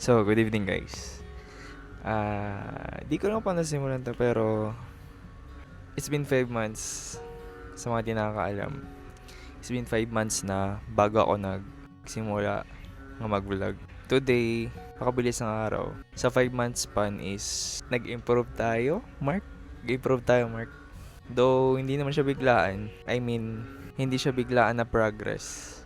So, good evening guys. Di ko lang pa nasimulan to pero it's been 5 months sa mga di nakakaalam. It's been 5 months na bago ako nagsimula ng mag-vlog. Today, pakabilis ng araw. Sa 5 months span is nag-improve tayo, Mark? Nag-improve tayo, Mark. Though, hindi naman siya biglaan. I mean, hindi siya biglaan na progress.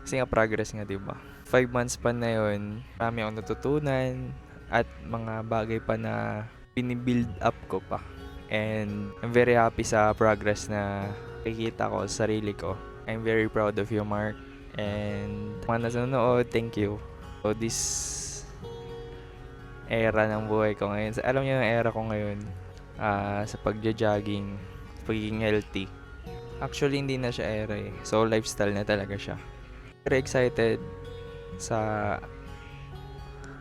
Kasi nga progress nga, di ba? 5 months pa na yun, marami akong natutunan at mga bagay pa na binibuild up ko pa. And I'm very happy sa progress na nakikita ko sa sarili ko. I'm very proud of you, Mark. And mga nanonood, thank you. So this era ng buhay ko ngayon, alam niyo yung era ko ngayon, sa pagja-jogging, pagiging healthy. Actually, hindi na siya era eh. So, lifestyle na talaga siya. Very excited sa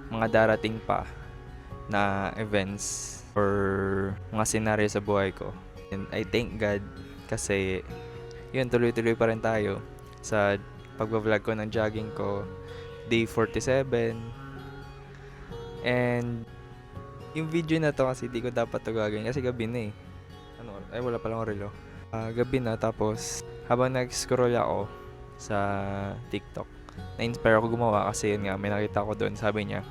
mga darating pa na events or mga scenario sa buhay ko. And I thank God kasi yun, tuloy-tuloy pa rin tayo sa pagbablog ko ng jogging ko. Day 47. And yung video na to kasi di ko dapat to gagawin kasi gabi na eh. Wala palang relo. Gabi na, tapos habang nag-scroll ako sa TikTok, na-inspire ako gumawa kasi yun nga, may nakita ko doon, sabi niya,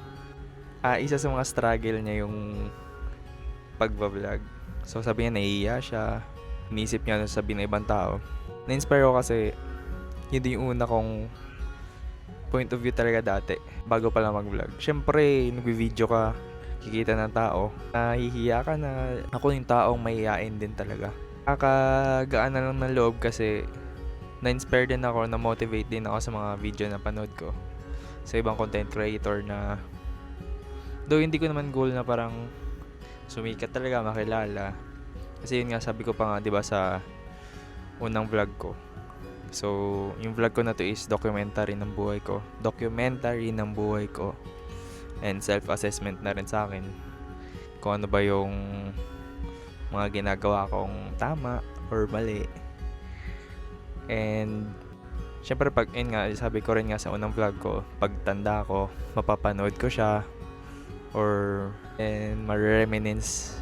isa sa mga struggle niya yung pagbablog. So sabi niya, nahihiya siya, iniisip niya na sabihin ng ibang tao. Na-inspire ako kasi yun din yung una kong point of view talaga dati, bago pala mag-vlog. Siyempre, nag-video ka, kikita ng tao, nahihiya ka na ako yung taong mahihiyain din talaga. Kakagaan na lang ng loob kasi na-inspire din ako, na-motivate din ako sa mga video na panood ko sa ibang content creator na though hindi ko naman goal na parang sumikat talaga, makilala. Kasi yun nga, sabi ko pa nga, 'di ba, sa unang vlog ko. So, yung vlog ko na to is documentary ng buhay ko. Documentary ng buhay ko. And self-assessment na rin sa akin. Kung ano ba yung mga ginagawa kong tama or mali. And syempre pag nga, sabi ko rin nga sa unang vlog ko, pag tanda ko, mapapanood ko siya or and reminisce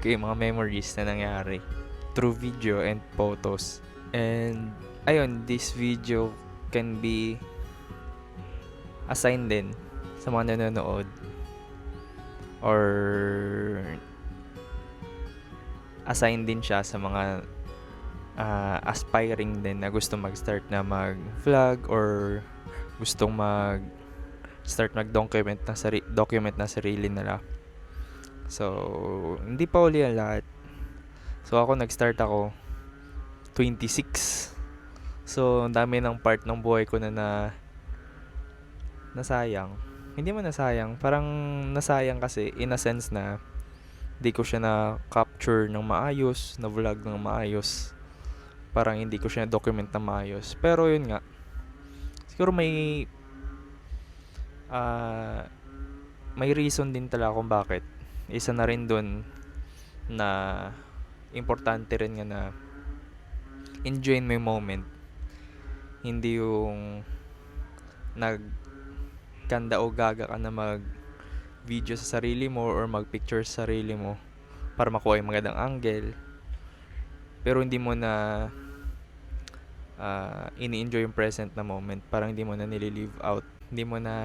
ko yung mga memories na nangyari through video and photos. And ayun, this video can be assigned din sa mga nanonood or assigned din siya sa mga aspiring din na gusto mag-start na mag-vlog or gustong mag-start mag-document na sarili nila. So, hindi pa uli ang lahat. So, nag-start ako 26. So, ang dami ng part ng buhay ko na nasayang. Hindi mo nasayang, parang nasayang kasi in a sense na di ko siya na-capture ng maayos, na-vlog ng maayos. Parang hindi ko siya na-document na maayos. Pero yun nga, siguro may reason din talaga kung bakit. Isa na rin dun na importante rin nga na enjoy mo yung moment. Hindi yung nagkanda o gaga ka na mag-video sa sarili mo or mag-picture sa sarili mo para makuha yung magandang angle. Pero hindi mo na ini-enjoy yung present na moment. Parang hindi mo na nililive out. Hindi mo na,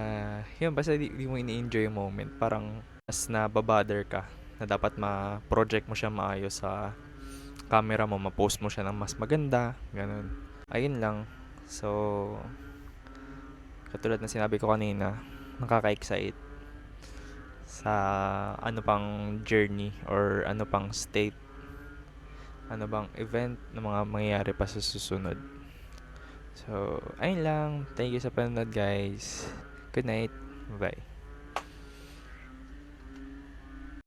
yun, basta hindi mo ini-enjoy yung moment. Parang mas nababother ka na dapat ma-project mo siya maayos sa camera mo, ma-post mo siya ng mas maganda, ganun. Ayun lang. So, katulad na sinabi ko kanina, nakaka-excite sa ano pang journey or ano pang state, ano bang event na mga mangyayari pa sa susunod. So, ayun lang. Thank you sa panonood guys. Good night. Bye.